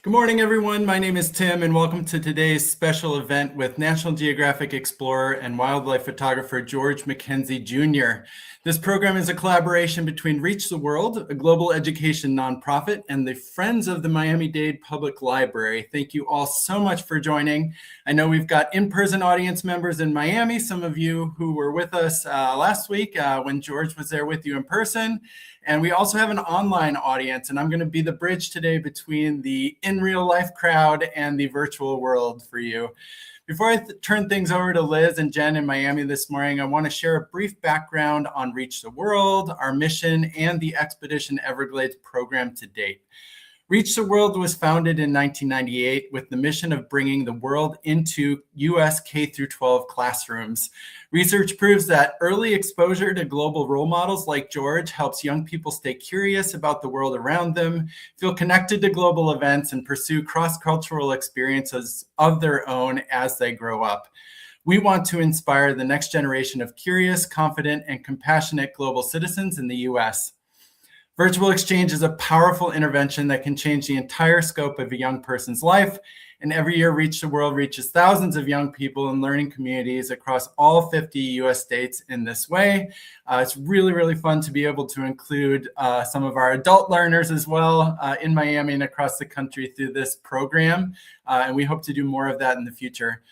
Good morning, everyone. My name is Tim, and welcome to today's special event with National Geographic explorer and wildlife photographer George McKenzie Jr. This program is a collaboration between Reach the World, a global education nonprofit, and the Friends of the Miami-Dade Public Library. Thank you all so much for joining. I know we've got in-person audience members in Miami, some of you who were with us last week when George was there with you in person. And we also have an online audience, and I'm going to be the bridge today between the in real life crowd and the virtual world for you. Before I turn things over to Liz and Jen in Miami this morning, I want to share a brief background on Reach the World, our mission, and the Expedition Everglades program to date. Reach the World was founded in 1998 with the mission of bringing the world into U.S. K-12 classrooms. Research proves that early exposure to global role models like George helps young people stay curious about the world around them, feel connected to global events, and pursue cross-cultural experiences of their own as they grow up. We want to inspire the next generation of curious, confident, and compassionate global citizens in the U.S. Virtual exchange is a powerful intervention that can change the entire scope of a young person's life. And every year, Reach the World reaches thousands of young people in learning communities across all 50 US states in this way. It's really, really fun to be able to include some of our adult learners as well in Miami and across the country through this program. And we hope to do more of that in the future.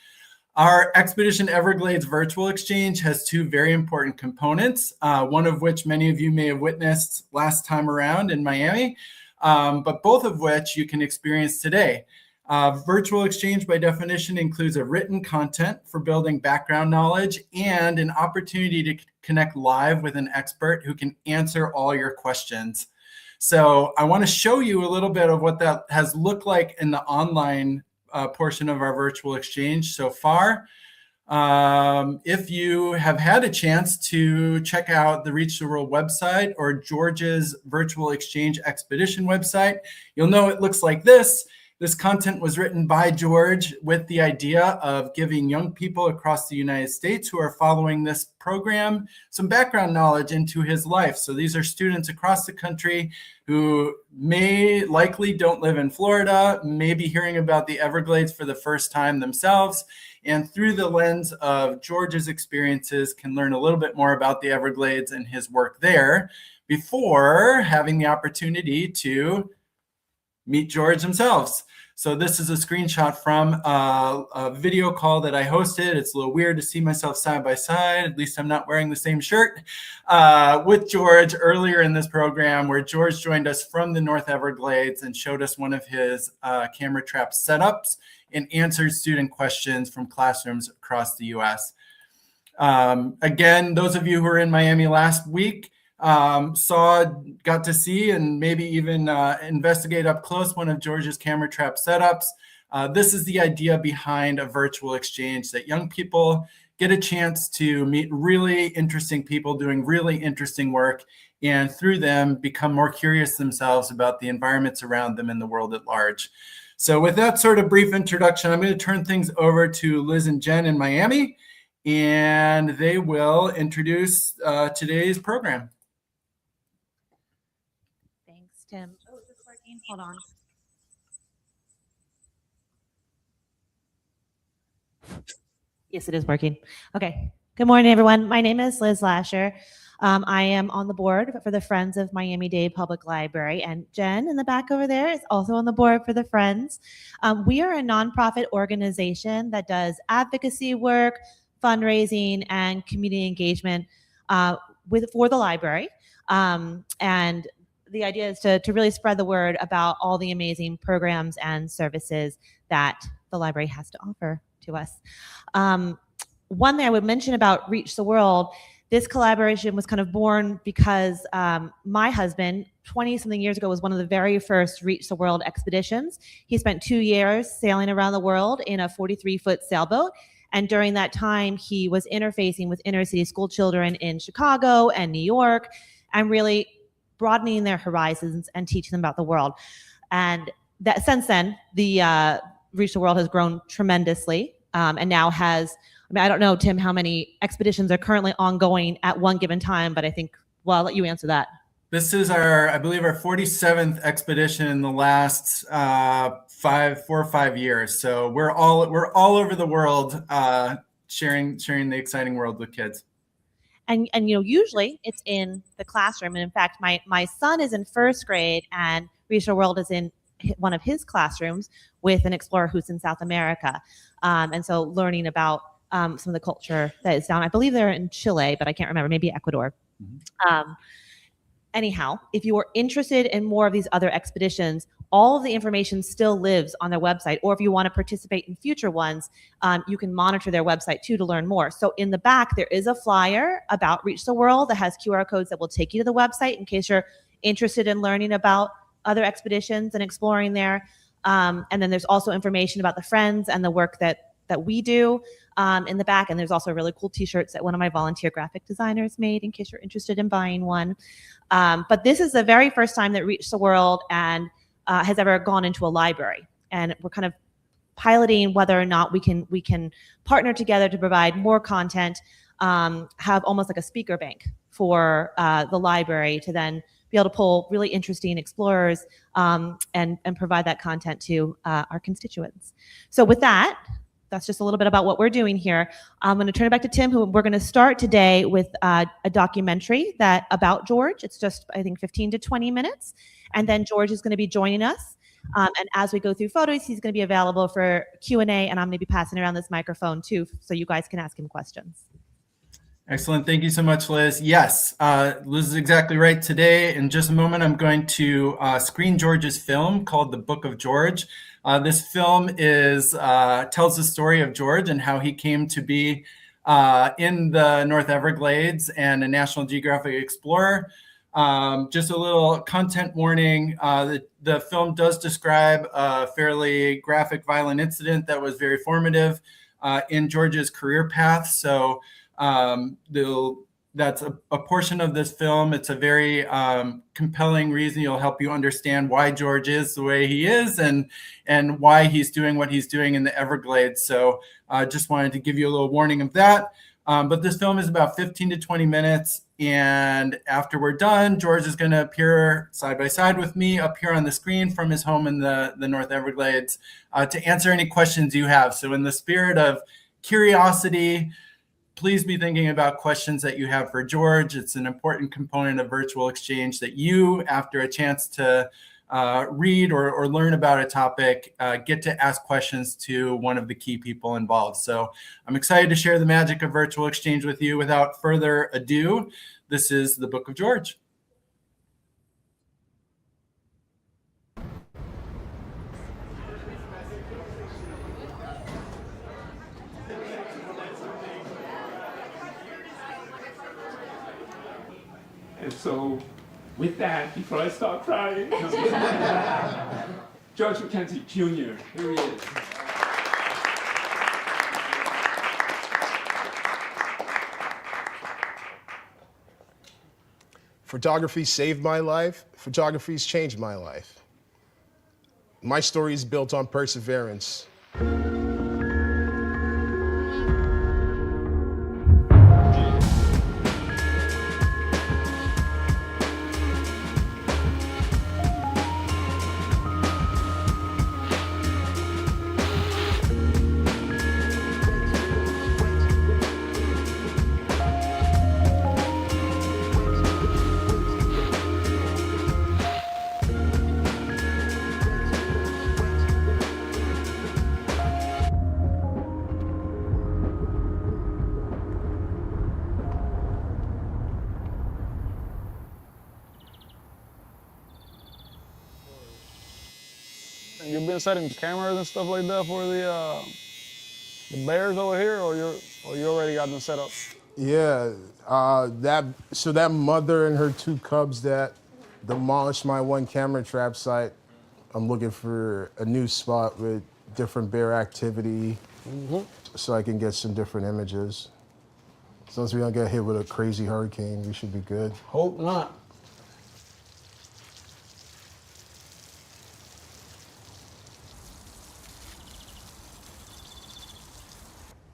Our Expedition Everglades virtual exchange has two very important components, one of which many of you may have witnessed last time around in Miami, but both of which you can experience today. Virtual exchange, by definition, includes a written content for building background knowledge and an opportunity to connect live with an expert who can answer all your questions. So I want to show you a little bit of what that has looked like in the online portion of our virtual exchange so far. If you have had a chance to check out the Reach the World website or George's virtual exchange expedition website, you'll know it looks like this. This content was written by George with the idea of giving young people across the United States who are following this program some background knowledge into his life. So these are students across the country who likely don't live in Florida, may be hearing about the Everglades for the first time themselves, and through the lens of George's experiences can learn a little bit more about the Everglades and his work there before having the opportunity to meet George themselves. So this is a screenshot from a video call that I hosted. It's a little weird to see myself side by side. At least I'm not wearing the same shirt with George earlier in this program, where George joined us from the North Everglades and showed us one of his camera trap setups and answered student questions from classrooms across the US. Again, those of you who were in Miami last week got to see and maybe even investigate up close one of George's camera trap setups. This is the idea behind a virtual exchange, that young people get a chance to meet really interesting people doing really interesting work, and through them become more curious themselves about the environments around them and the world at large. So with that sort of brief introduction, I'm going to turn things over to Liz and Jen in Miami, and they will introduce today's program. Tim. Oh, is this working? Hold on. Yes, it is working. Okay. Good morning, everyone. My name is Liz Lasher. I am on the board for the Friends of Miami-Dade Public Library, and Jen in the back over there is also on the board for the Friends. We are a nonprofit organization that does advocacy work, fundraising, and community engagement for the library. And the idea is to really spread the word about all the amazing programs and services that the library has to offer to us. One thing I would mention about Reach the World, this collaboration was kind of born because my husband, 20-something years ago, was one of the very first Reach the World expeditions. He spent 2 years sailing around the world in a 43-foot sailboat. And during that time, he was interfacing with inner city school children in Chicago and New York, and really broadening their horizons and teaching them about the world. And that since then, the Reach the World has grown tremendously, and now has, I don't know, Tim, how many expeditions are currently ongoing at one given time, but I think, well, I'll let you answer that. This is I believe our 47th expedition in the last 4 or 5 years. So we're all over the world, sharing the exciting world with kids. And usually it's in the classroom. And in fact, my son is in first grade, and Reach the World is in one of his classrooms with an explorer who's in South America. And so learning about some of the culture that is down. I believe they're in Chile, but I can't remember. Maybe Ecuador. Anyhow, if you are interested in more of these other expeditions, all of the information still lives on their website. Or if you want to participate in future ones, you can monitor their website too to learn more. So in the back, there is a flyer about Reach the World that has QR codes that will take you to the website in case you're interested in learning about other expeditions and exploring there. And then there's also information about the Friends and the work that we do in the back. And there's also really cool t-shirts that one of my volunteer graphic designers made in case you're interested in buying one. But this is the very first time that Reach the World and has ever gone into a library. And we're kind of piloting whether or not we can partner together to provide more content, have almost like a speaker bank for the library to then be able to pull really interesting explorers and provide that content to our constituents. So with that, that's just a little bit about what we're doing here. I'm going to turn it back to Tim, who we're going to start today with a documentary about George. It's just, I think, 15 to 20 minutes. And then George is going to be joining us. And as we go through photos, he's going to be available for Q&A, and I'm going to be passing around this microphone too, so you guys can ask him questions. Excellent. Thank you so much, Liz. Yes, Liz is exactly right. Today, in just a moment, I'm going to screen George's film called The Book of George. This film tells the story of George and how he came to be in the North Everglades and a National Geographic explorer. Just a little content warning. The film does describe a fairly graphic, violent incident that was very formative in George's career path. So that's a portion of this film. It's a very compelling reason. It'll help you understand why George is the way he is and why he's doing what he's doing in the Everglades. So I just wanted to give you a little warning of that. But this film is about 15 to 20 minutes. And after we're done, George is going to appear side by side with me up here on the screen from his home in the North Everglades to answer any questions you have. So in the spirit of curiosity, please be thinking about questions that you have for George. It's an important component of virtual exchange that you, after a chance to read or learn about a topic, get to ask questions to one of the key people involved. So I'm excited to share the magic of virtual exchange with you. Without further ado, this is the Book of George. And so, with that, before I start crying, George McKenzie Jr., here he is. Photography saved my life. Photography's changed my life. My story is built on perseverance. You've been setting cameras and stuff like that for the bears over here, or you already got them set up? Yeah, that mother and her 2 cubs that demolished my 1 camera trap site, I'm looking for a new spot with different bear activity so I can get some different images. As long as we don't get hit with a crazy hurricane, we should be good. Hope not.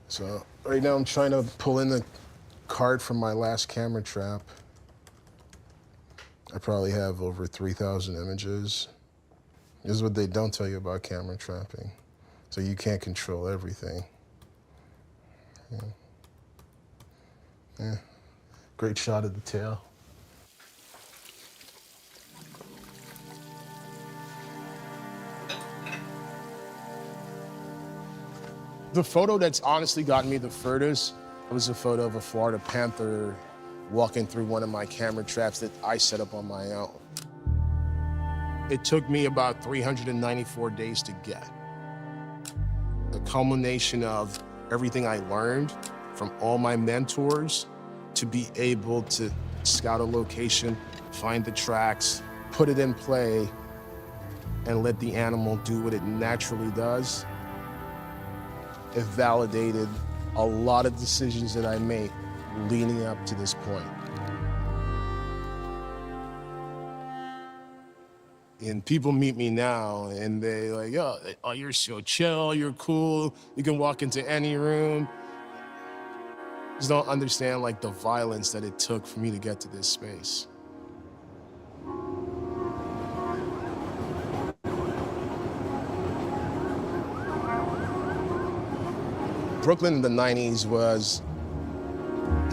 So right now I'm trying to pull in the cart from my last camera trap. I probably have over 3,000 images. This is what they don't tell you about camera trapping. So you can't control everything. Yeah. Great shot of the tail. The photo that's honestly gotten me the furthest was a photo of a Florida panther walking through one of my camera traps that I set up on my own. It took me about 394 days to get. The culmination of everything I learned from all my mentors to be able to scout a location, find the tracks, put it in play, and let the animal do what it naturally does. It validated a lot of decisions that I made leading up to this point. And people meet me now and they like, oh, you're so chill, you're cool, you can walk into any room. Just don't understand like the violence that it took for me to get to this space. Brooklyn in the 90s was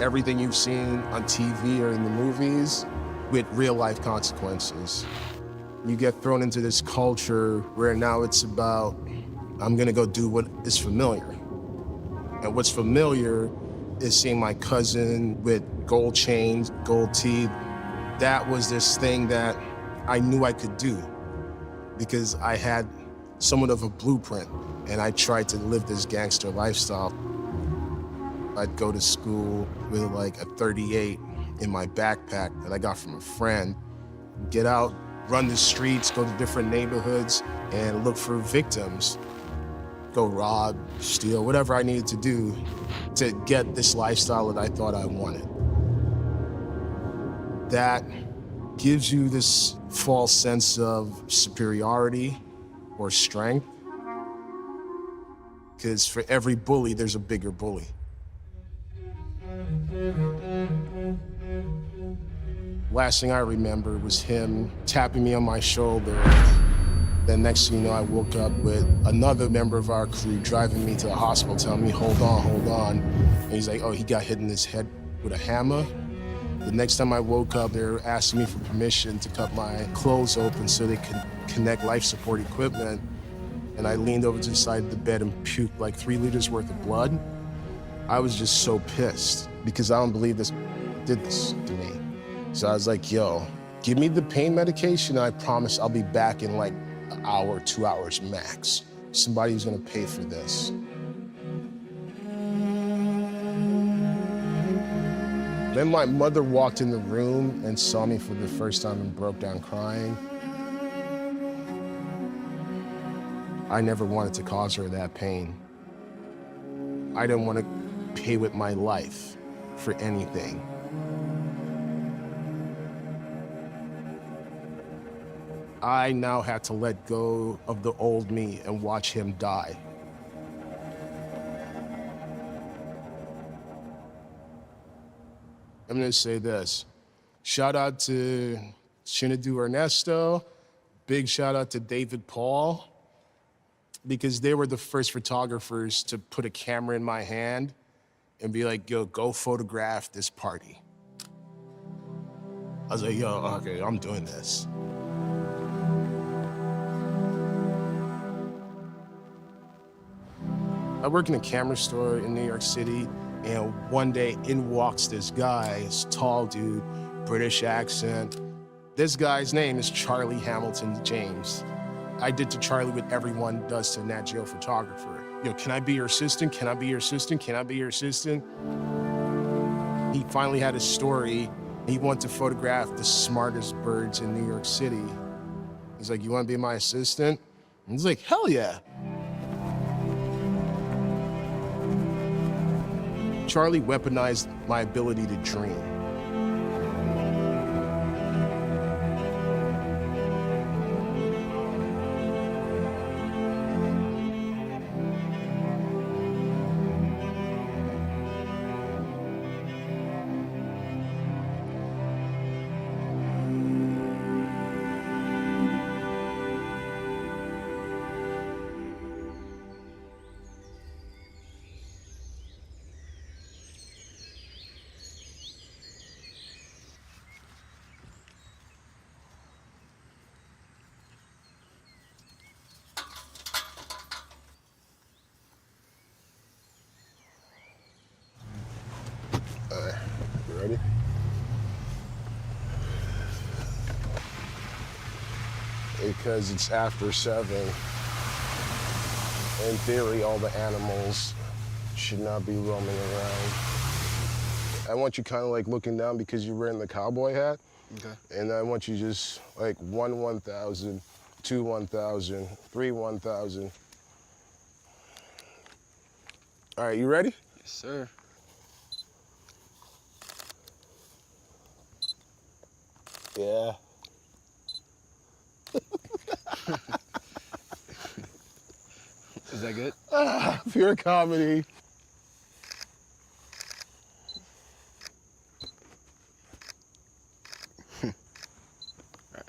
everything you've seen on TV or in the movies with real life consequences. You get thrown into this culture where now it's about, I'm gonna go do what is familiar. And what's familiar is seeing my cousin with gold chains, gold teeth. That was this thing that I knew I could do because I had somewhat of a blueprint and I tried to live this gangster lifestyle. I'd go to school with like a 38 in my backpack that I got from a friend, get out, run the streets, go to different neighborhoods and look for victims. Go rob, steal, whatever I needed to do to get this lifestyle that I thought I wanted. That gives you this false sense of superiority or strength, because for every bully, there's a bigger bully. Last thing I remember was him tapping me on my shoulder. Then next thing you know, I woke up with another member of our crew driving me to the hospital, telling me, hold on, hold on. And he's like, oh, he got hit in his head with a hammer. The next time I woke up, they were asking me for permission to cut my clothes open so they could connect life support equipment. And I leaned over to the side of the bed and puked like 3 liters worth of blood. I was just so pissed because I don't believe this did this to me. So I was like, yo, give me the pain medication and I promise I'll be back in like an hour, 2 hours max. Somebody's gonna pay for this. Then my mother walked in the room and saw me for the first time and broke down crying. I never wanted to cause her that pain. I didn't want to pay with my life for anything. I now had to let go of the old me and watch him die. I'm gonna say this. Shout out to Shinadu Ernesto. Big shout out to David Paul, because they were the first photographers to put a camera in my hand and be like, yo, go photograph this party. I was like, yo, okay, I'm doing this. I work in a camera store in New York City, and one day in walks this guy, this tall dude, British accent. This guy's name is Charlie Hamilton James. I did to Charlie what everyone does to a Nat Geo photographer. Yo, can I be your assistant? Can I be your assistant? Can I be your assistant? He finally had a story. He wanted to photograph the smartest birds in New York City. He's like, you wanna be my assistant? And he's like, hell yeah. Charlie weaponized my ability to dream. ready? Because it's after 7. In theory, all the animals should not be roaming around. I want you kind of like looking down because you're wearing the cowboy hat. Okay. And I want you just like 1 1,000, 2 1,000, 3 1,000. All right, you ready? Yes, sir. Yeah. Is that good? Pure comedy. All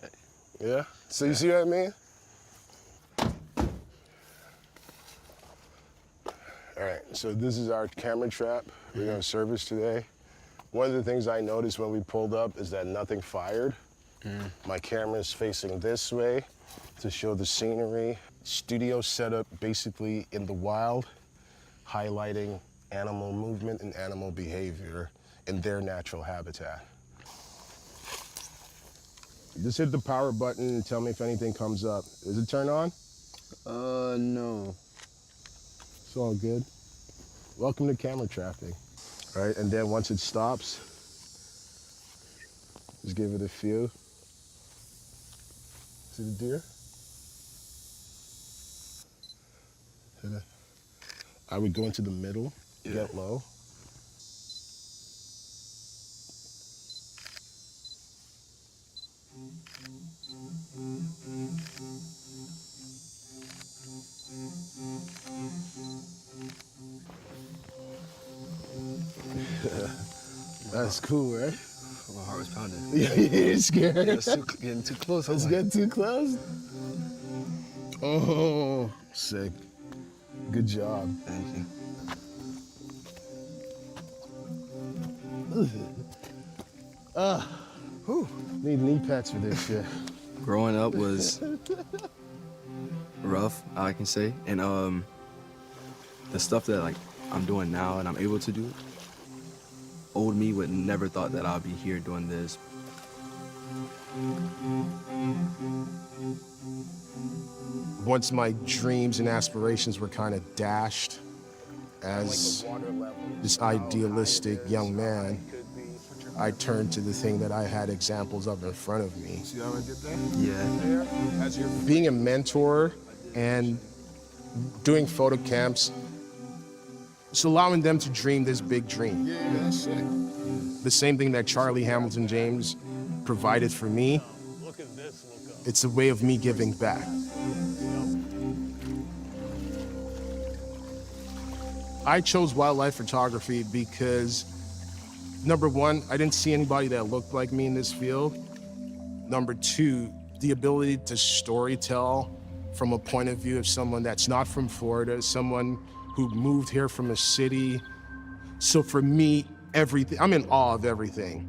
right. Yeah. So you see what I mean? All right, so this is our camera trap we're gonna service today. One of the things I noticed when we pulled up is that nothing fired. My camera is facing this way to show the scenery. Studio setup basically in the wild, highlighting animal movement and animal behavior in their natural habitat. Just hit the power button and tell me if anything comes up. Is it turned on? No. It's all good. Welcome to camera trapping. All right, and then once it stops, just give it a feel. See the deer? Hit it. I would go into the middle, get low. That's cool, right? My heart was pounding. Yeah, you're scared. Getting too close. Let's get too close. Oh, sick. Good job. Thank you. Need knee pads for this shit. Growing up was rough, I can say, and the stuff that like I'm doing now and I'm able to do, old me would never thought that I'd be here doing this. Once my dreams and aspirations were kind of dashed as this idealistic young man, I turned to the thing that I had examples of in front of me. See how I did that? Yeah. Being a mentor and doing photo camps, it's allowing them to dream this big dream. Yeah, that's sick. The same thing that Charlie Hamilton James provided for me. It's a way of me giving back. I chose wildlife photography because, number one, I didn't see anybody that looked like me in this field. Number two, the ability to storytell from a point of view of someone that's not from Florida, someone who moved here from a city. So for me, everything, I'm in awe of everything.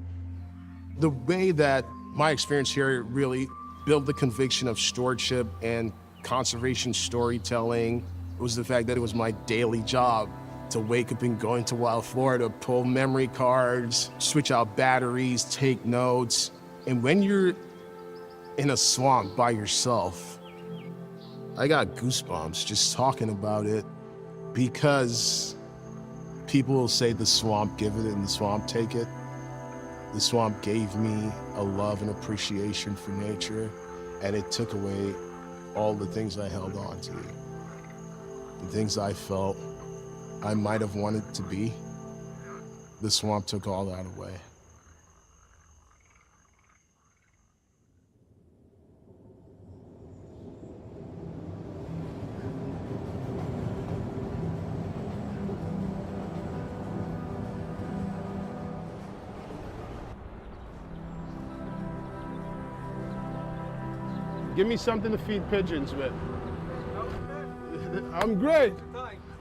The way that my experience here really built the conviction of stewardship and conservation storytelling was the fact that it was my daily job to wake up and go into Wild Florida, pull memory cards, switch out batteries, take notes. And when you're in a swamp by yourself, I got goosebumps just talking about it, because people will say the swamp give it and the swamp take it. The swamp gave me a love and appreciation for nature, and it took away all the things I held on to. The things I felt I might have wanted to be. The swamp took all that away. Give me something to feed pigeons with. I'm great.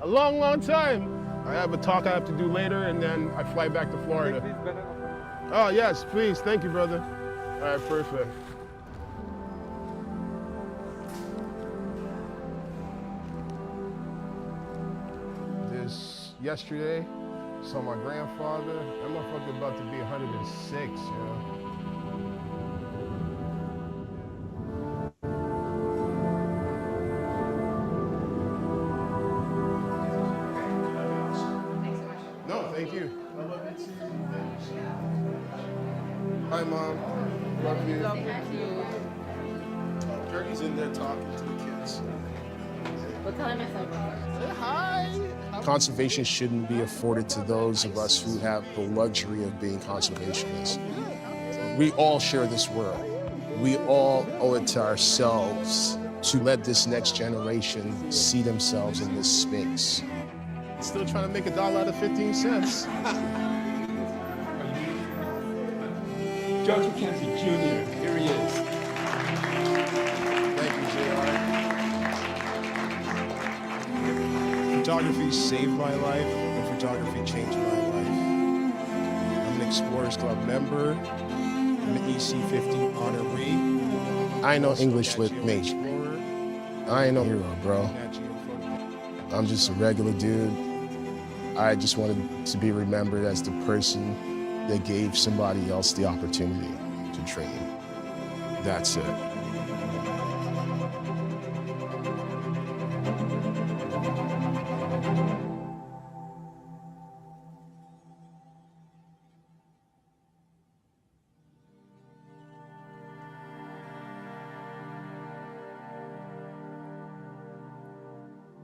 A long, long time. I have a talk I have to do later, and then I fly back to Florida. Oh, yes, please. Thank you, brother. All right, perfect. Yesterday, So my grandfather, that motherfucker about to be 106, yo. No, thank you. I love you too. Hi, Mom. Love you. Kirky's in there talking to the kids. Well, tell him I said Say hi. Conservation shouldn't be afforded to those of us who have the luxury of being conservationists. We all share this world. We all owe it to ourselves to let this next generation see themselves in this space. Still trying to make $1 out of 15 cents. George McKenzie Jr., here he is. Thank you, JR. Photography saved my life, and photography changed my life. I'm an Explorers Club member. I'm an EC50 honoree. I ain't no English with me. I ain't no hero, bro. I'm just a regular dude. I just wanted to be remembered as the person that gave somebody else the opportunity to train. That's it.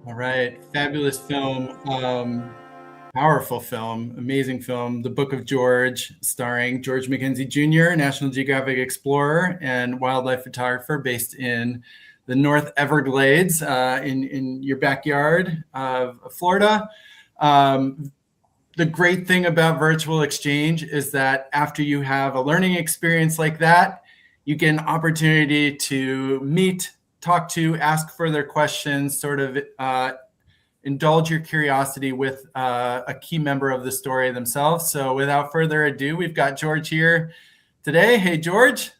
All right, fabulous film, powerful film, amazing film, The Book of George, starring George McKenzie Jr., National Geographic explorer and wildlife photographer based in the North Everglades, in your backyard of Florida. The great thing about virtual exchange is that after you have a learning experience like that, you get an opportunity to meet, talk to, ask further questions, sort of indulge your curiosity with a key member of the story themselves. So without further ado, we've got George here today. Hey, George.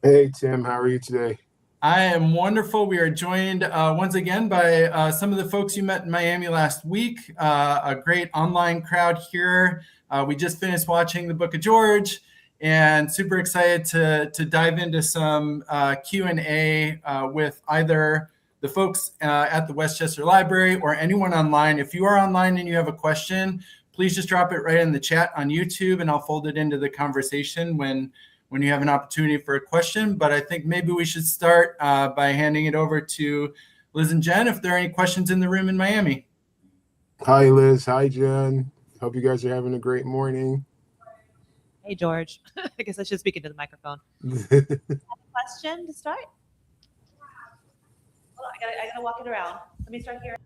Hey, Tim, how are you today? I am wonderful. We are joined once again by some of the folks you met in Miami last week, a great online crowd here. We just finished watching The Book of George and super excited to dive into some Q&A with either the folks at the Westchester Library or anyone online. If you are online and you have a question, please just drop it right in the chat on YouTube and I'll fold it into the conversation when you have an opportunity for a question. But I think maybe we should start by handing it over to Liz and Jen if there are any questions in the room in Miami. Hi, Liz. Hi, Jen. Hope you guys are having a great morning. Hey, George. I guess I should speak into the microphone. Question to start? Hold on, I gotta walk it around. Let me start here.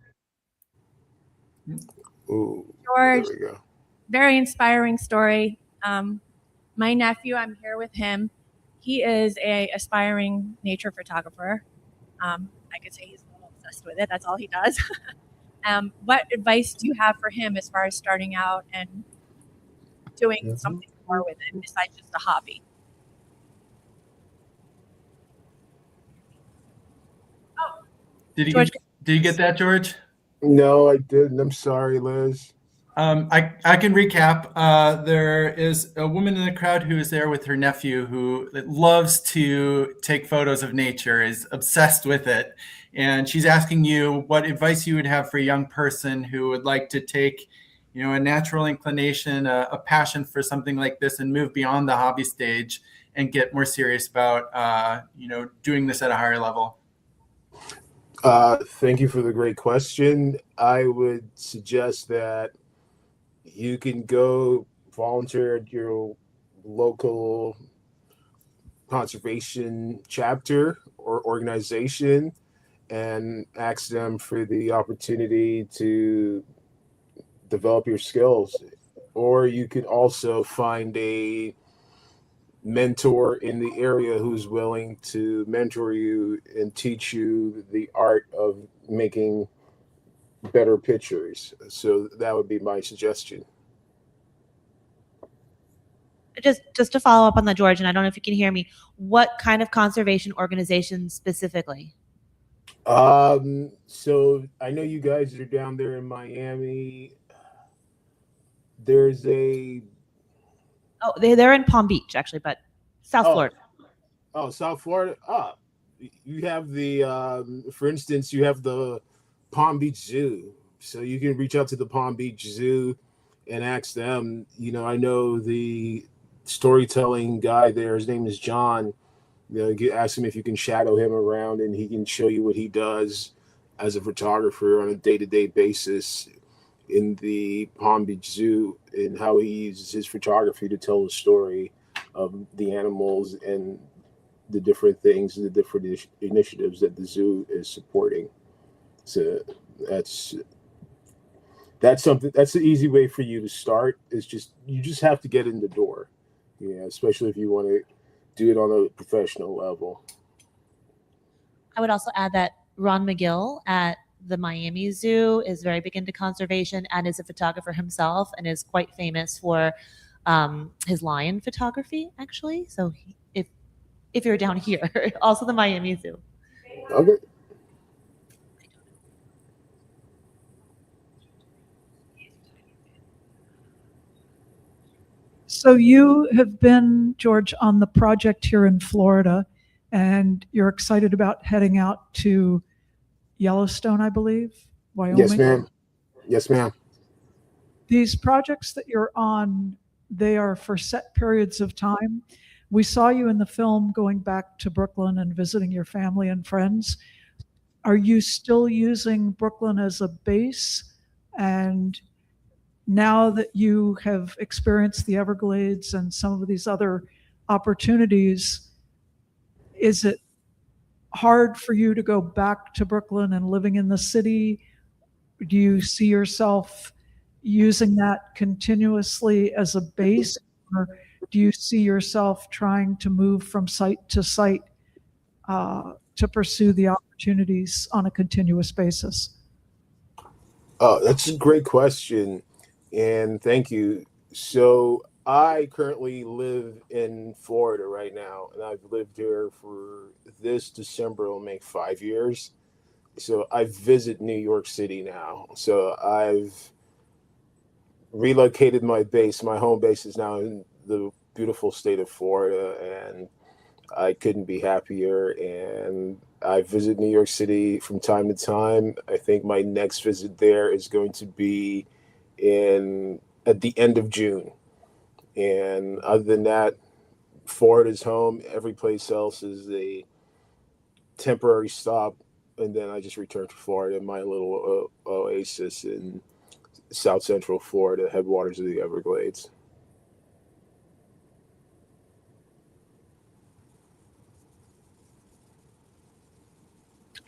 Ooh, George, there we go. very inspiring story. My nephew, I'm here with him. He is a aspiring nature photographer. I could say he's a little obsessed with it. That's all he does. What advice do you have for him as far as starting out and doing something more with it besides just a hobby? Oh, Did George, you get that, George? No, I didn't. I'm sorry, Liz. I can recap. There is a woman in the crowd who is there with her nephew who loves to take photos of nature, is obsessed with it. And she's asking you what advice you would have for a young person who would like to take, a natural inclination, a passion for something like this and move beyond the hobby stage and get more serious about, doing this at a higher level. Thank you for the great question. I would suggest that you can go volunteer at your local conservation chapter or organization and ask them for the opportunity to develop your skills. Or you could also find a mentor in the area who's willing to mentor you and teach you the art of making better pictures. So that would be my suggestion. Just to follow up on that, George, and I don't know if you can hear me. What kind of conservation organization specifically? So I know you guys are down there in Miami. There's a Oh, they're in Palm Beach actually, but South oh Florida. oh South Florida. You have the for instance, you have the Palm Beach Zoo. So you can reach out to the Palm Beach Zoo and ask them. I know the storytelling guy there. His name is John. Ask him if you can shadow him around, and he can show you what he does as a photographer on a day-to-day basis in the Palm Beach Zoo, and how he uses his photography to tell the story of the animals and the different things, the different initiatives that the zoo is supporting. So that's something. That's the easy way for you to start. You just have to get in the door. Yeah, especially if you want to do it on a professional level. I would also add that Ron McGill at the Miami Zoo is very big into conservation and is a photographer himself and is quite famous for his lion photography, actually. So if you're down here, also the Miami Zoo. Okay. So you have been, George, on the project here in Florida, and you're excited about heading out to Yellowstone, I believe, Wyoming. Yes, ma'am. Yes, ma'am. These projects that you're on, they are for set periods of time. We saw you in the film going back to Brooklyn and visiting your family and friends. Are you still using Brooklyn as a base? And now that you have experienced the Everglades and some of these other opportunities, is it hard for you to go back to Brooklyn and living in the city? Do you see yourself using that continuously as a base, or do you see yourself trying to move from site to site to pursue the opportunities on a continuous basis? Oh, that's a great question, and thank you. So I currently live in Florida right now, and I've lived here for this December will make 5 years. So I visit New York City now. So I've relocated my base. My home base is now in the beautiful state of Florida, and I couldn't be happier. And I visit New York City from time to time. I think my next visit there is going to be at the end of June. And other than that, Florida's home. Every place else is a temporary stop, and then I just return to Florida, my little oasis in South Central Florida, headwaters of the Everglades.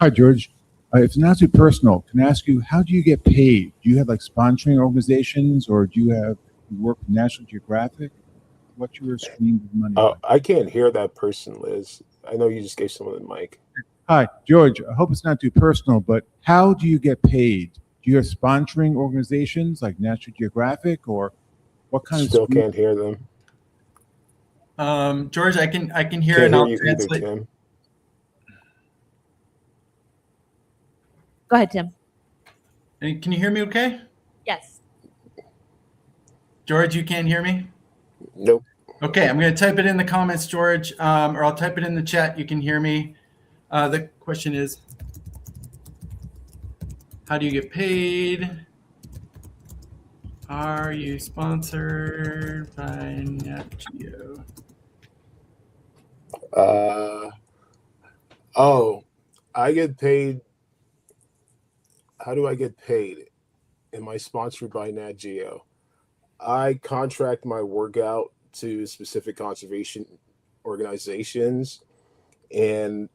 Hi, George. If it's not too personal, can I ask you, how do you get paid? Do you have like sponsoring organizations, or do you work with National Geographic? What's your stream of money? Oh, I can't hear that person, Liz. I know you just gave someone the mic. Hi, George. I hope it's not too personal, but how do you get paid? Do you have sponsoring organizations like National Geographic, or what kind Still of? can't hear them. George, I can hear Can't and hear I'll you either, translate. Tim. Go ahead, Tim. Can you hear me okay? Yes. George, you can't hear me? Nope. Okay, I'm going to type it in the comments, George, or I'll type it in the chat. You can hear me. The question is, how do you get paid? Are you sponsored by Nat Geo? I get paid. How do I get paid? Am I sponsored by Nat Geo? I contract my work out to specific conservation organizations, and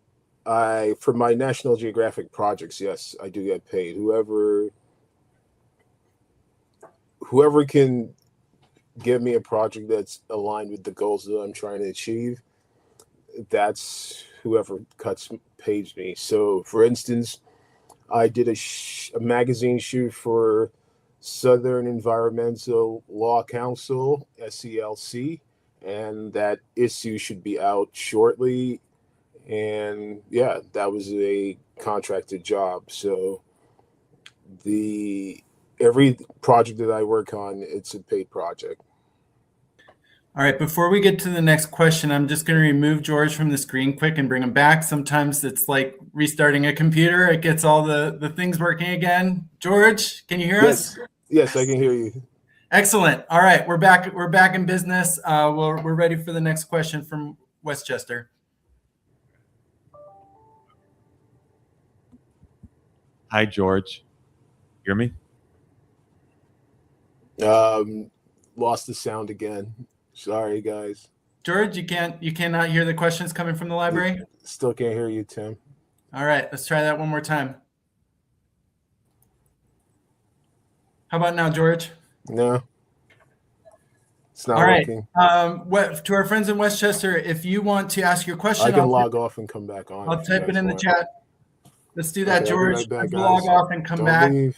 for my National Geographic projects, yes, I do get paid. Whoever can give me a project that's aligned with the goals that I'm trying to achieve, that's whoever pays me. So, for instance, I did a magazine shoot for Southern Environmental Law Council, SELC, and that issue should be out shortly. And yeah, that was a contracted job. So every project that I work on, it's a paid project. All right, before we get to the next question, I'm just going to remove George from the screen quick and bring him back. Sometimes it's like restarting a computer. It gets all the things working again. George, can you hear us? Yes, I can hear you. Excellent. All right, we're back. We're back in business. We're ready for the next question from Westchester. Hi, George. Hear me? Lost the sound again. Sorry, guys. George, you cannot hear the questions coming from the library? Still can't hear you, Tim. All right, let's try that one more time. How about now, George? No. It's not All right. working. To our friends in Westchester, if you want to ask your question, I can log off and come back on. I'll type it in the chat. Let's do that, Okay, I'll be George. right back, Log guys. off and come Don't back. leave.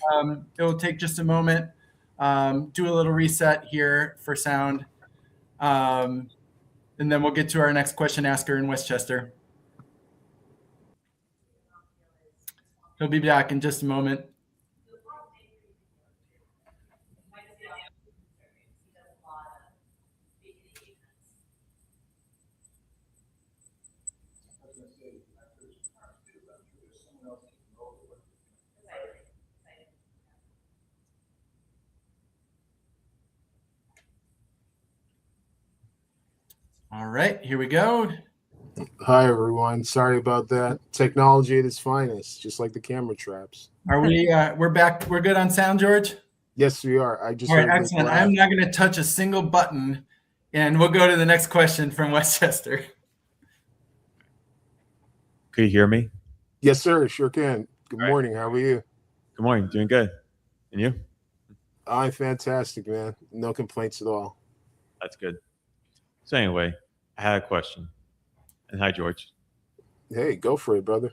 It will take just a moment. Do a little reset here for sound. And then we'll get to our next question asker in Westchester. He'll be back in just a moment. All right, here we go. Hi, everyone. Sorry about that. Technology at its finest, just like the camera traps. Are we? We're back. We're good on sound, George? Yes, we are. I just All right, heard this excellent. laugh. I'm not going to touch a single button, and we'll go to the next question from Westchester. Could you hear me? Yes, sir. Sure can. Good morning. How are you? Good morning. Doing good. And you? I'm fantastic, man. No complaints at all. That's good. So anyway, I had a question. And hi, George. Hey, go for it, brother.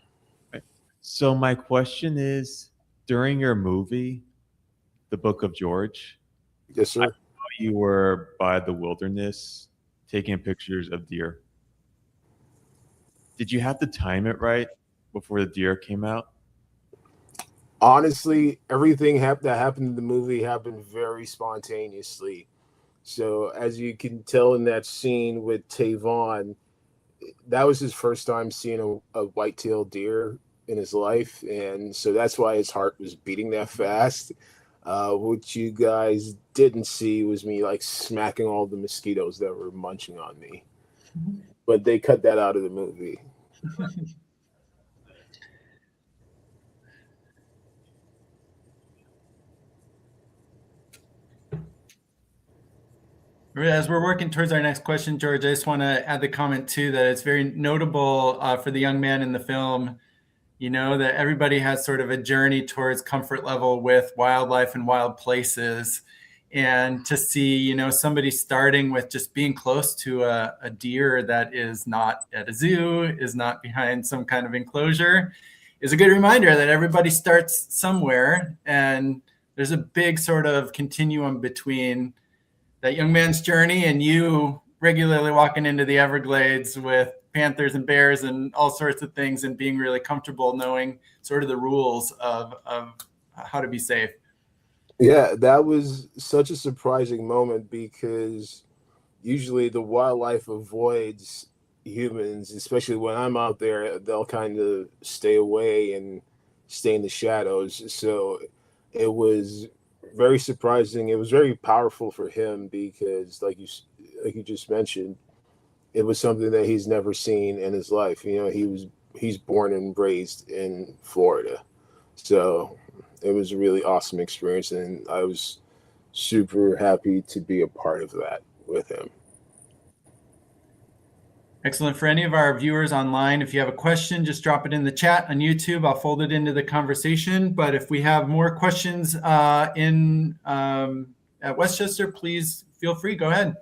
So my question is, during your movie, The Book of George, Yes, sir. I saw you were by the wilderness taking pictures of deer. Did you have to time it right before the deer came out? Honestly, everything that happened in the movie happened very spontaneously. So as you can tell in that scene with Tavon, that was his first time seeing a white-tailed deer in his life, and so that's why his heart was beating that fast. What you guys didn't see was me like smacking all the mosquitoes that were munching on me, but they cut that out of the movie. As we're working towards our next question, George, I just want to add the comment too that it's very notable for the young man in the film, you know, that everybody has sort of a journey towards comfort level with wildlife and wild places. And to see, you know, somebody starting with just being close to a deer that is not at a zoo, is not behind some kind of enclosure, is a good reminder that everybody starts somewhere. And there's a big sort of continuum between that young man's journey and you regularly walking into the Everglades with panthers and bears and all sorts of things and being really comfortable knowing sort of the rules of how to be safe. Yeah, that was such a surprising moment because usually the wildlife avoids humans, especially when I'm out there. They'll kind of stay away and stay in the shadows. So it was very surprising. It was very powerful for him because, like you just mentioned, it was something that he's never seen in his life. You know, he's born and raised in Florida, so it was a really awesome experience, and I was super happy to be a part of that with him. Excellent. For any of our viewers online, if you have a question, just drop it in the chat on YouTube. I'll fold it into the conversation. But if we have more questions at Westchester, please feel free. Go ahead.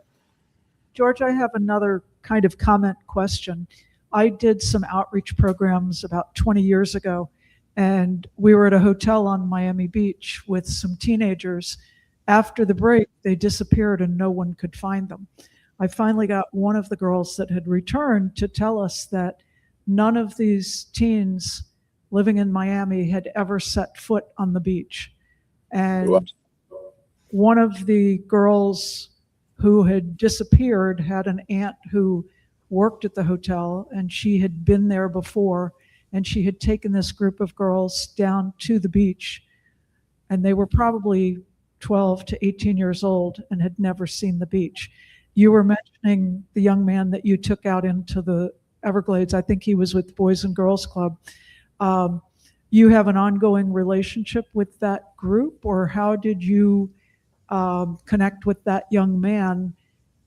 George, I have another kind of comment question. I did some outreach programs about 20 years ago, and we were at a hotel on Miami Beach with some teenagers. After the break, they disappeared and no one could find them. I finally got one of the girls that had returned to tell us that none of these teens living in Miami had ever set foot on the beach. And one of the girls who had disappeared had an aunt who worked at the hotel, and she had been there before, and she had taken this group of girls down to the beach, and they were probably 12 to 18 years old and had never seen the beach. You were mentioning the young man that you took out into the Everglades. I think he was with Boys and Girls Club. You have an ongoing relationship with that group, or how did you connect with that young man?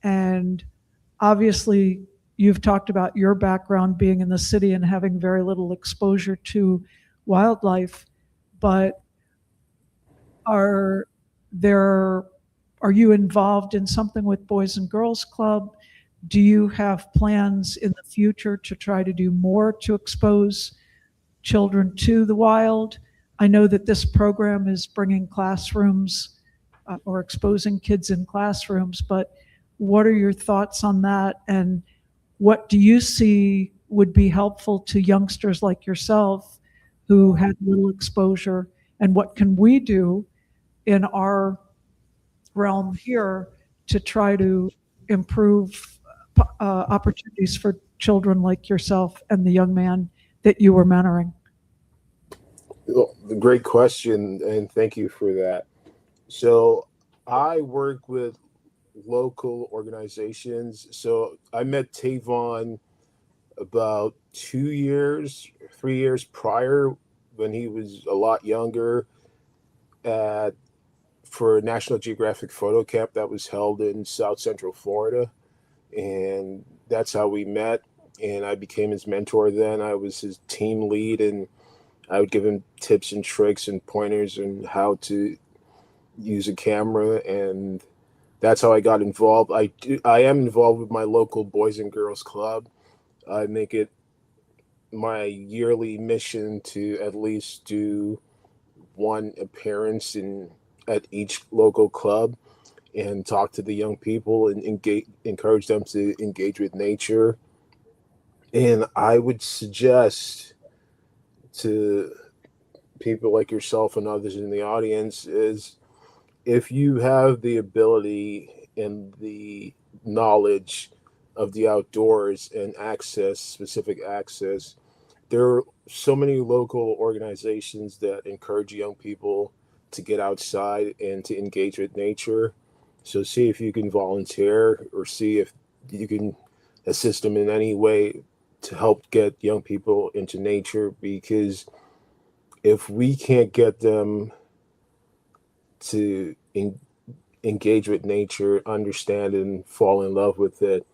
And obviously, you've talked about your background being in the city and having very little exposure to wildlife, but are you involved in something with Boys and Girls Club? Do you have plans in the future to try to do more to expose children to the wild? I know that this program is bringing classrooms or exposing kids in classrooms, but what are your thoughts on that? And what do you see would be helpful to youngsters like yourself who had little exposure? And what can we do in our realm here to try to improve opportunities for children like yourself and the young man that you were mentoring? Well, great question, and thank you for that. So I work with local organizations. So I met Tavon about 2 years, 3 years prior, when he was a lot younger, for a National Geographic photo camp that was held in South Central Florida. And that's how we met. And I became his mentor then. I was his team lead, and I would give him tips and tricks and pointers on how to use a camera. And that's how I got involved. I am involved with my local Boys and Girls Club. I make it my yearly mission to at least do one appearance at each local club and talk to the young people and encourage them to engage with nature. And I would suggest to people like yourself and others in the audience is, if you have the ability and the knowledge of the outdoors and specific access, there are so many local organizations that encourage young people to get outside and to engage with nature. So see if you can volunteer, or see if you can assist them in any way to help get young people into nature, because if we can't get them to engage with nature, understand and fall in love with it,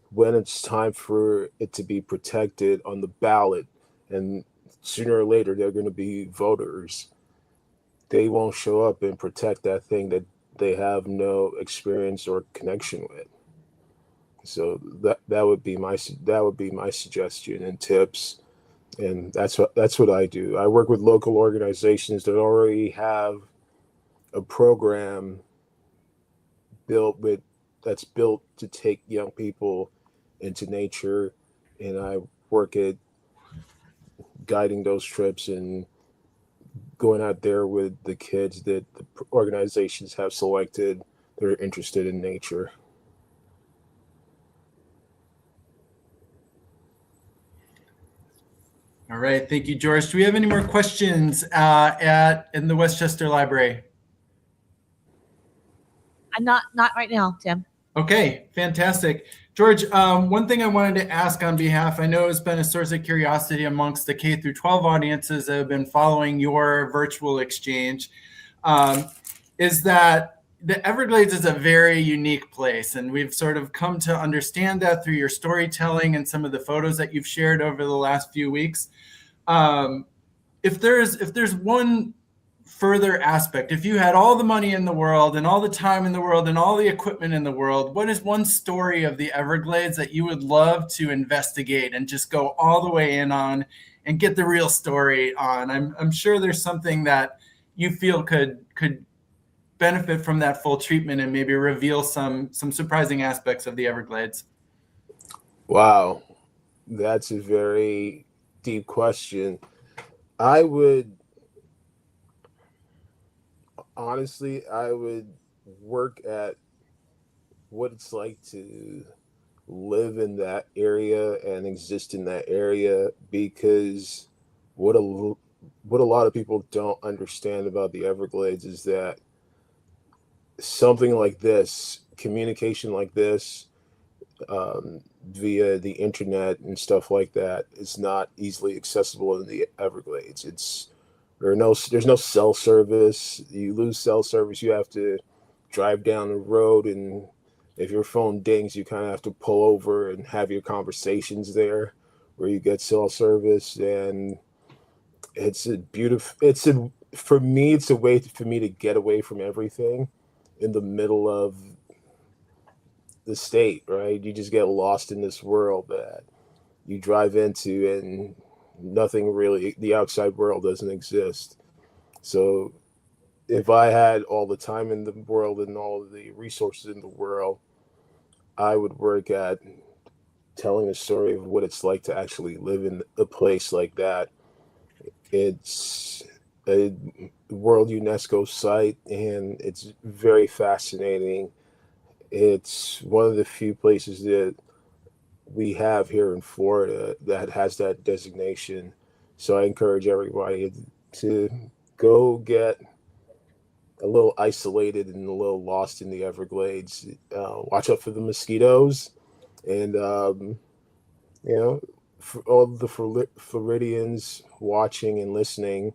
when it's time for it to be protected on the ballot, and sooner or later they're going to be voters, they won't show up and protect that thing that they have no experience or connection with. So that would be my suggestion and tips. And that's what I do. I work with local organizations that already have a program that's built to take young people into nature, and I work at guiding those trips and going out there with the kids that the organizations have selected that are interested in nature. All right, thank you, George. Do we have any more questions in the Westchester Library? Not right now, Tim. Okay, fantastic. George, one thing I wanted to ask on behalf, I know it's been a source of curiosity amongst the K through 12 audiences that have been following your virtual exchange, is that the Everglades is a very unique place, and we've sort of come to understand that through your storytelling and some of the photos that you've shared over the last few weeks. If there's one further aspect, if you had all the money in the world and all the time in the world and all the equipment in the world, what is one story of the Everglades that you would love to investigate and just go all the way in on and get the real story on? I'm sure there's something that you feel could benefit from that full treatment and maybe reveal some surprising aspects of the Everglades. Wow, that's a very deep question. I would Honestly, I would work at what it's like to live in that area and exist in that area, because what a what a lot of people don't understand about the Everglades is that something like this, communication like this, via the internet and stuff like that, is not easily accessible in the Everglades. There's no cell service. You lose cell service, you have to drive down the road, and if your phone dings, you kind of have to pull over and have your conversations there where you get cell service. And it's a beautiful, it's a for me, it's a way for me to get away from everything in the middle of the state, right? You just get lost in this world that you drive into, and nothing really, the outside world doesn't exist. So if I had all the time in the world and all the resources in the world, I would work at telling a story of what it's like to actually live in a place like that. It's a World UNESCO site, and it's very fascinating. It's one of the few places that we have here in Florida that has that designation. So I encourage everybody to go get a little isolated and a little lost in the Everglades. Watch out for the mosquitoes, and you know, for all the Floridians watching and listening,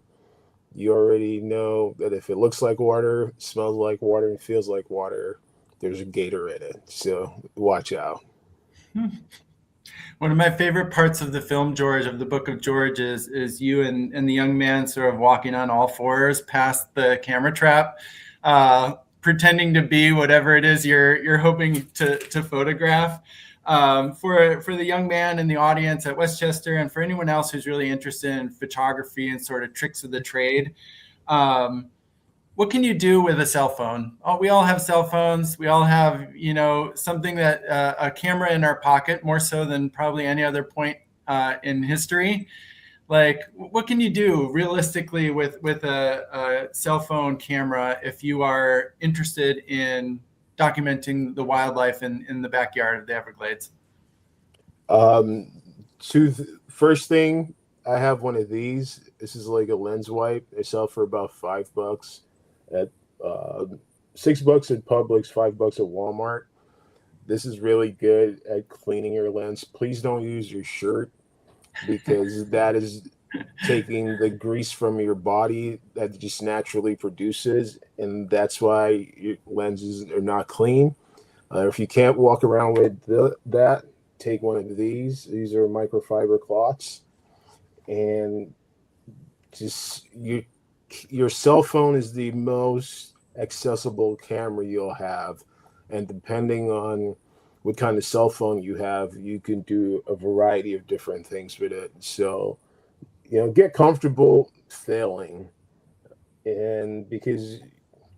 you already know that if it looks like water, smells like water, and feels like water, there's a gator in it. So watch out. One of my favorite parts of the film, George, of the Book of George, is you and the young man sort of walking on all fours past the camera trap, pretending to be whatever it is you're hoping to photograph. For the young man in the audience at Westchester, and for anyone else who's really interested in photography and sort of tricks of the trade, what can you do with a cell phone? Oh, we all have cell phones. We all have, something that a camera in our pocket, more so than probably any other point in history. Like, what can you do realistically with a cell phone camera if you are interested in documenting the wildlife in the backyard of the Everglades? Um, First thing, I have one of these. This is like a lens wipe. They sell for about $5 at uh, $6 at Publix, $5 at Walmart. This is really good at cleaning your lens. Please don't use your shirt, because that is taking the grease from your body that it just naturally produces, and that's why your lenses are not clean. If you can't walk around with that, take one of these. These are microfiber cloths, and just your cell phone is the most accessible camera you'll have, and depending on what kind of cell phone you have, you can do a variety of different things with it. So, get comfortable failing, and because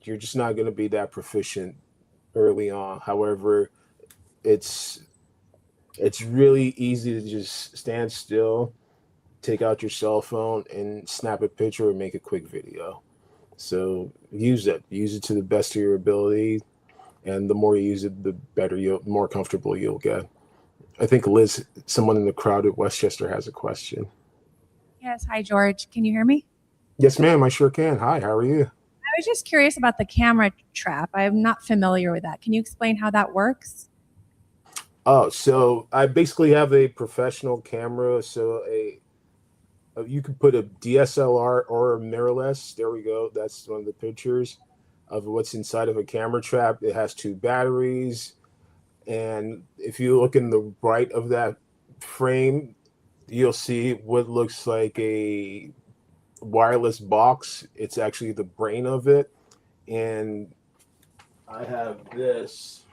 you're just not going to be that proficient early on. However, it's really easy to just stand still, take out your cell phone, and snap a picture or make a quick video. So use it to the best of your ability, and the more you use it, the better more comfortable you'll get. I think Liz, someone in the crowd at Westchester, has a question. Yes. Hi, George. Can you hear me? Yes, ma'am. I sure can. Hi, how are you? I was just curious about the camera trap. I'm not familiar with that. Can you explain how that works? Oh, so I basically have a professional camera. So you could put a DSLR or a mirrorless. There we go. That's one of the pictures of what's inside of a camera trap. It has 2 batteries. And if you look in the right of that frame, you'll see what looks like a wireless box. It's actually the brain of it. And I have this,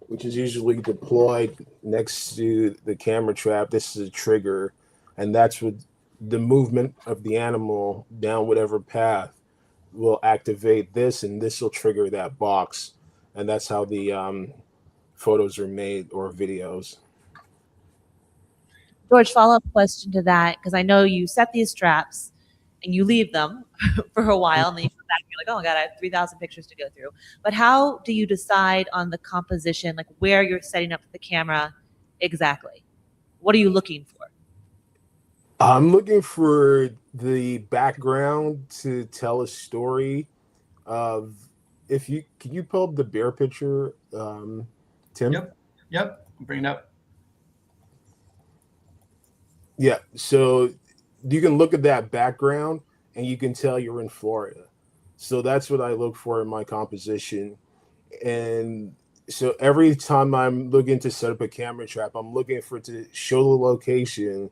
which is usually deployed next to the camera trap. This is a trigger, and that's what the movement of the animal down whatever path will activate this, and this will trigger that box. And that's how the photos are made, or videos. George, follow-up question to that, because I know you set these traps and you leave them for a while, and then you come back and you're like, oh my God, I have 3,000 pictures to go through. But how do you decide on the composition, like where you're setting up the camera exactly? What are you looking for? I'm looking for the background to tell a story of, if you can you pull up the bear picture, Tim? Yep. Bring it up. Yeah. So you can look at that background and you can tell you're in Florida. So that's what I look for in my composition. And so every time I'm looking to set up a camera trap, I'm looking for it to show the location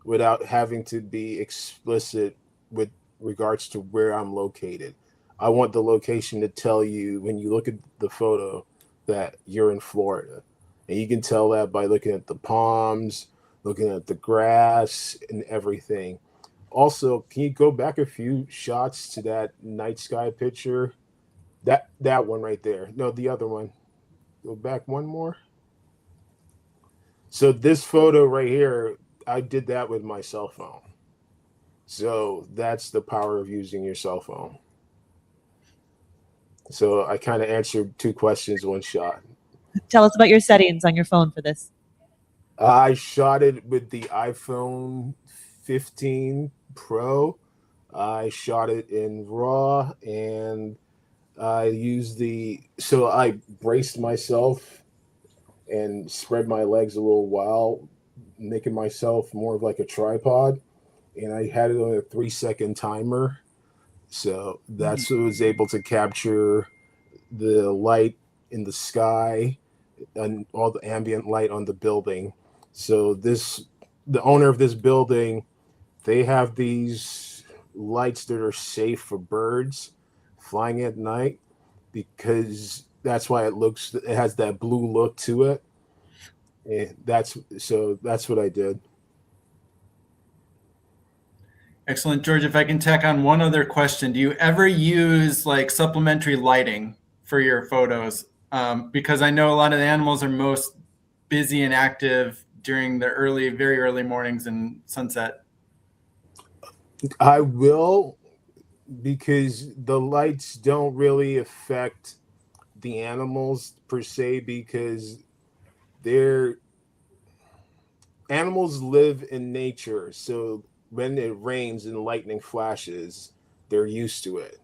without having to be explicit with regards to where I'm located. I want the location to tell you when you look at the photo that you're in Florida. And you can tell that by looking at the palms, looking at the grass and everything. Also, can you go back a few shots to that night sky picture? That one right there. No, the other one. Go back one more. So this photo right here, I did that with my cell phone. So that's the power of using your cell phone. So I kind of answered two questions in one shot. Tell us about your settings on your phone for this. I shot it with the iPhone 15 Pro. I shot it in RAW, and I used so I braced myself and spread my legs a little while, making myself more of like a tripod. And I had it on a 3-second timer. So that's what was able to capture the light in the sky and all the ambient light on the building. So the owner of this building, they have these lights that are safe for birds flying at night, because that's why it has that blue look to it. And that's what I did. Excellent. George, if I can tack on one other question, do you ever use like supplementary lighting for your photos? Because I know a lot of the animals are most busy and active during the very early mornings and sunset. I will, because the lights don't really affect the animals per se, because animals live in nature. So when it rains and lightning flashes, they're used to it,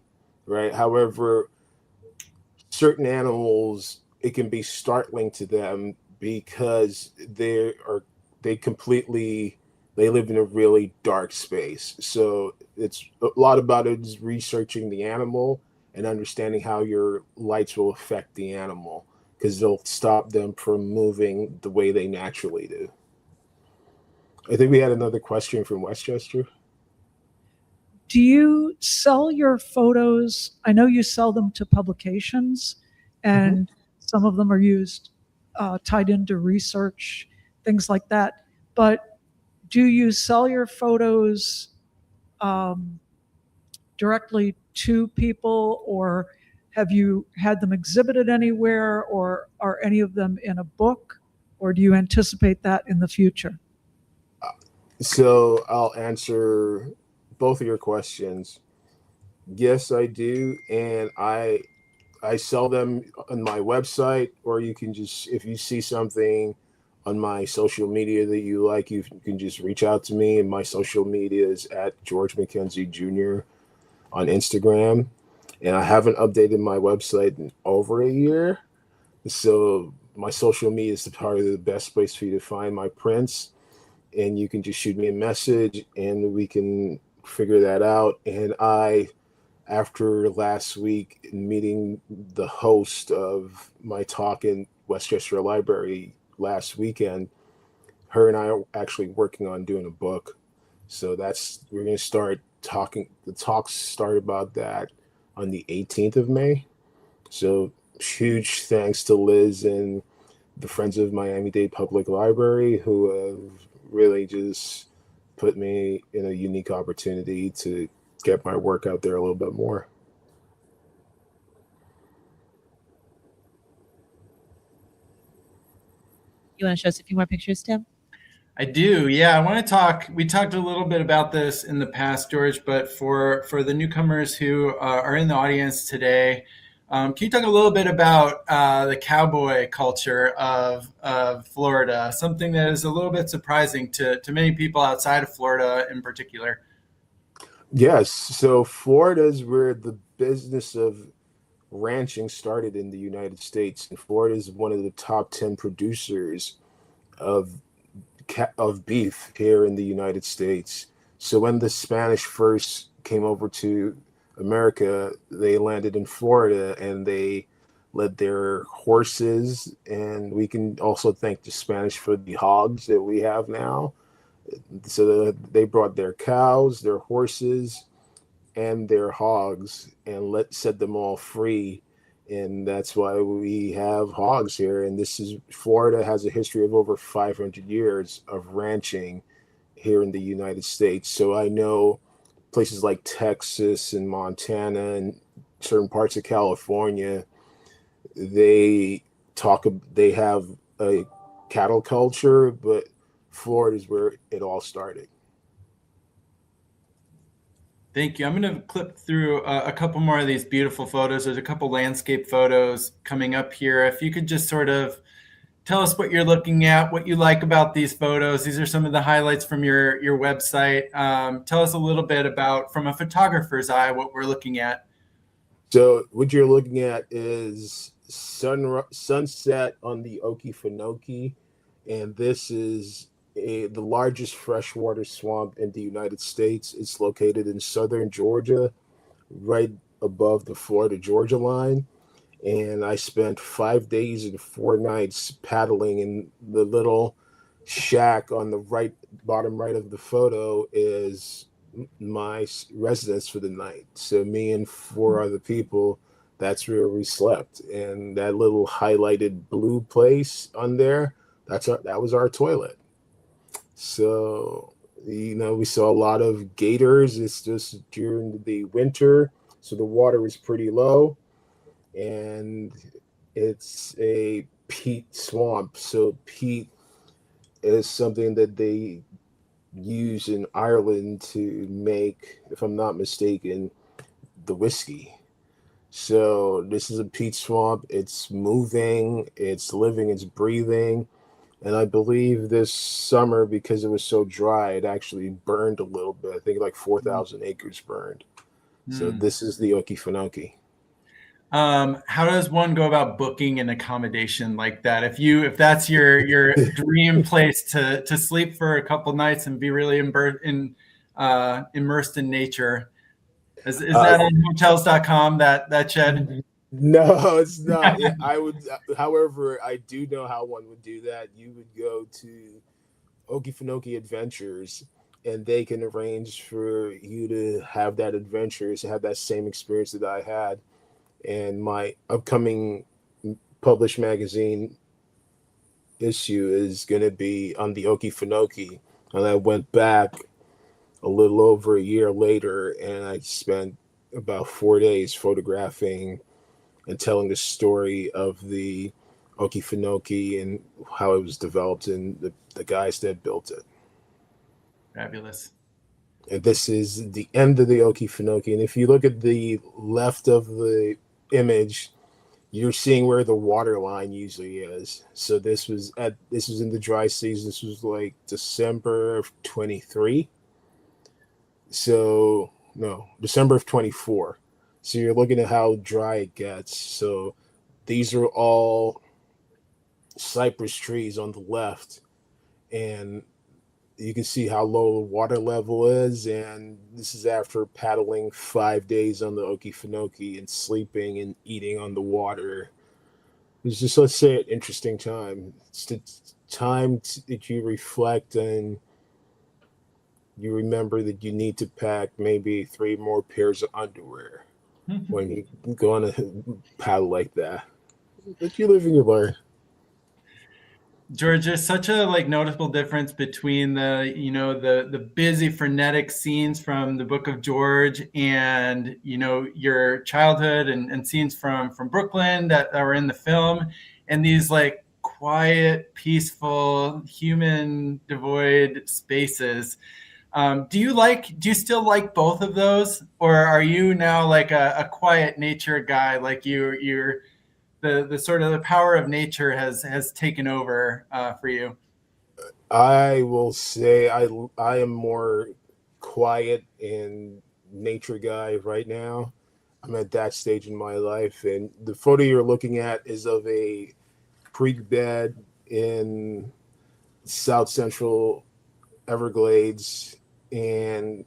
right? However, certain animals, it can be startling to them because they live in a really dark space. So it's a lot about it is researching the animal and understanding how your lights will affect the animal, because they'll stop them from moving the way they naturally do. I think we had another question from Westchester. Do you sell your photos? I know you sell them to publications, and some of them are used tied into research, things like that. But do you sell your photos directly to people, or have you had them exhibited anywhere, or are any of them in a book, or do you anticipate that in the future? So I'll answer both of your questions. Yes, I do, and I sell them on my website, or you can just, if you see something on my social media that you like, you can just reach out to me. And my social media is at George McKenzie Jr. on Instagram, and I haven't updated my website in over a year. So my social media is probably the best place for you to find my prints, and you can just shoot me a message and we can figure that out. And after last week meeting the host of my talk in Westchester Library last weekend, her and I are actually working on doing a book. So we're going to start talking. The talks start about that on the 18th of May. So huge thanks to Liz and the Friends of Miami-Dade Public Library, who have really just put me in a unique opportunity to get my work out there a little bit more. You want to show us a few more pictures, Tim? I do. Yeah, I want to talk. We talked a little bit about this in the past, George, but for the newcomers who are in the audience today, can you talk a little bit about the cowboy culture of Florida, something that is a little bit surprising to many people outside of Florida in particular? Yes, so Florida is where the business of ranching started in the United States. And Florida is one of the top 10 producers of of beef here in the United States. So when the Spanish first came over to America, they landed in Florida and they led their horses. And we can also thank the Spanish for the hogs that we have now. So they brought their cows, their horses, and their hogs and set them all free. And that's why we have hogs here. And this is Florida has a history of over 500 years of ranching here in the United States. So I know places like Texas and Montana and certain parts of California, they they have a cattle culture, but Florida is where it all started. Thank you. I'm going to clip through a couple more of these beautiful photos. There's a couple landscape photos coming up here. If you could just sort of tell us what you're looking at, what you like about these photos. These are some of the highlights from your website. Tell us a little bit about, from a photographer's eye, what we're looking at. So what you're looking at is sunset on the Okefenokee, and this is the largest freshwater swamp in the United States. It's located in southern Georgia, right above the Florida-Georgia line. And I spent 5 days and 4 nights paddling in the little shack on the bottom right of the photo is my residence for the night. So me and four other people, that's where we slept. And that little highlighted blue place on there, that was our toilet. So, we saw a lot of gators. It's just during the winter, so the water is pretty low, and it's a peat swamp. So peat is something that they use in Ireland to make, if I'm not mistaken, the whiskey. So this is a peat swamp. It's moving, it's living, it's breathing. And I believe this summer, because it was so dry, it actually burned a little bit. I think like 4,000 acres burned. So this is the Okefenokee. How does one go about booking an accommodation like that? If that's your dream place to sleep for a couple nights and be really immersed in nature, is that on hotels.com, that shed? No, it's not. I would, however, I do know how one would do that. You would go to Okefenokee Adventures, and they can arrange for you to have that adventure, to have that same experience that I had. And my upcoming published magazine issue is going to be on the Okefenokee. And I went back a little over a year later, and I spent about 4 days photographing and telling the story of the Okefenokee and how it was developed and the guys that built it. Fabulous. And this is the end of the Okefenokee. And if you look at the left of the image, you're seeing where the water line usually is. So this was in the dry season. This was like December of 23. So no, December of 24. So you're looking at how dry it gets. So these are all cypress trees on the left, and you can see how low the water level is. And this is after paddling 5 days on the Okefenokee and sleeping and eating on the water. It's just, let's say, an interesting time. It's the time that you reflect and you remember that you need to pack maybe 3 more pairs of underwear when you go on a paddle like that. But you live and you learn. George, there's such a noticeable difference between the busy frenetic scenes from the Book of George and your childhood and scenes from Brooklyn that were in the film, and these quiet, peaceful, human devoid spaces. Do you still like both of those, or are you now like a quiet nature guy? Like you're the sort of the power of nature has taken over for you? I will say I am more quiet and nature guy right now. I'm at that stage in my life, and the photo you're looking at is of a creek bed in South Central Everglades, and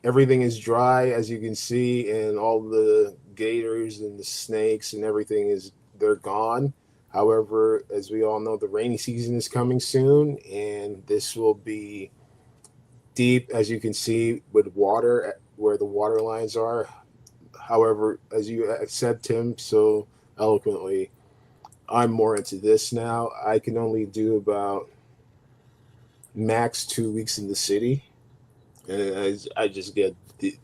everything is dry as you can see, and all the gators and the snakes and everything they're gone. However, as we all know, the rainy season is coming soon, and this will be deep, as you can see, with water where the water lines are. However, as you said, Tim, so eloquently, I'm more into this now. I can only do about max 2 weeks in the city, and I just get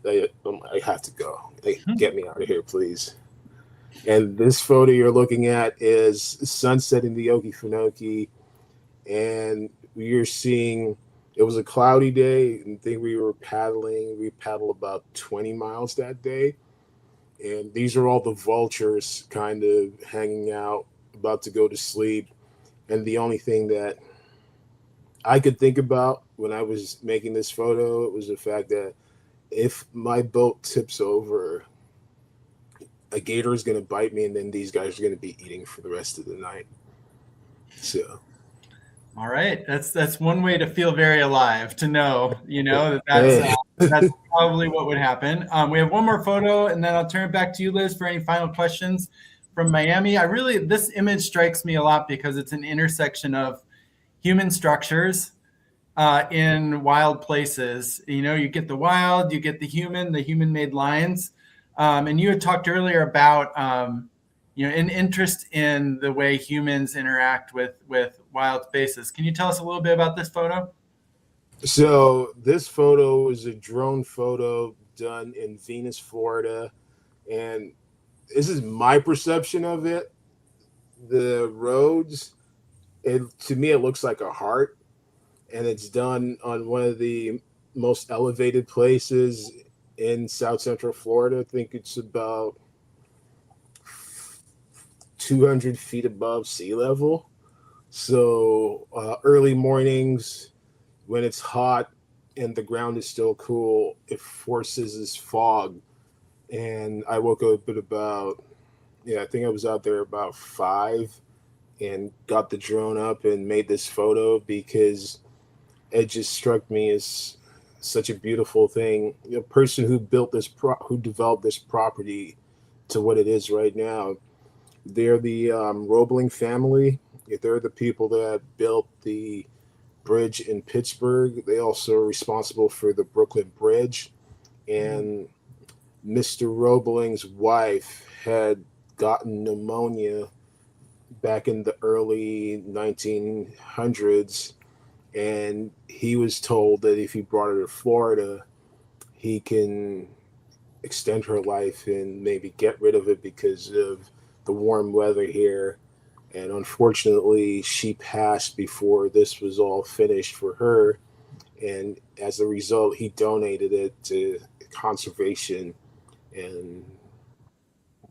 I have to go. Get me out of here, please. And this photo you're looking at is sunset in the Okefenokee, and you're seeing it was a cloudy day, and I think we were paddling. We paddled about 20 miles that day, and these are all the vultures kind of hanging out, about to go to sleep. And the only thing that I could think about when I was making this photo was the fact that if my boat tips over, a gator is going to bite me, and then these guys are going to be eating for the rest of the night. So, All right, that's one way to feel very alive, to know, that's probably what would happen. We have one more photo, and then I'll turn it back to you, Liz, for any final questions from Miami. This image strikes me a lot because it's an intersection of human structures in wild places. You get the wild, you get the human-made lines. And you had talked earlier about, an interest in the way humans interact with wild spaces. Can you tell us a little bit about this photo? So this photo is a drone photo done in Venus, Florida. And this is my perception of it. The roads, to me, it looks like a heart. And it's done on one of the most elevated places in South Central Florida. I think it's about 200 feet above sea level. So early mornings, when it's hot and the ground is still cool, it forces this fog. And I woke up at about, I think I was out there about 5 and got the drone up and made this photo because it just struck me as such a beautiful thing. The person who built this, who developed this property to what it is right now, they're the Roebling family. They're the people that built the bridge in Pittsburgh. They also are responsible for the Brooklyn Bridge. And Mr. Roebling's wife had gotten pneumonia back in the early 1900s. And he was told that if he brought her to Florida, he can extend her life and maybe get rid of it because of the warm weather here. And unfortunately, she passed before this was all finished for her. And as a result, he donated it to conservation. And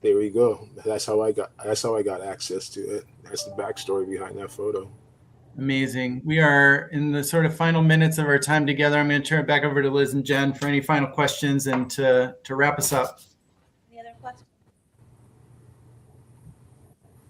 there we go. That's how I got access to it. That's the backstory behind that photo. Amazing. We are in the sort of final minutes of our time together. I'm going to turn it back over to Liz and Jen for any final questions and to wrap us up. Any other questions?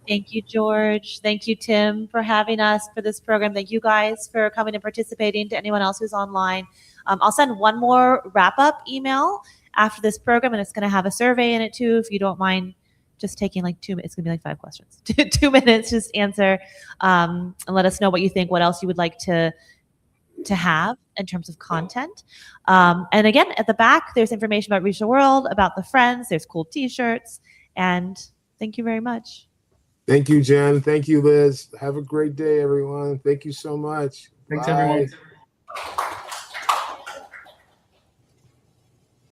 Thank you, George. Thank you, Tim, for having us for this program. Thank you guys for coming and participating. To anyone else who's online, I'll send one more wrap-up email after this program, and it's going to have a survey in it too, if you don't mind just taking like 2 minutes. It's going to be like 5 questions. 2 minutes, just answer and let us know what you think, what else you would like to have in terms of content. And again, at the back, there's information about Reach the World, about the Friends. There's cool T-shirts. And thank you very much. Thank you, Jen. Thank you, Liz. Have a great day, everyone. Thank you so much. Thanks, Bye. everyone.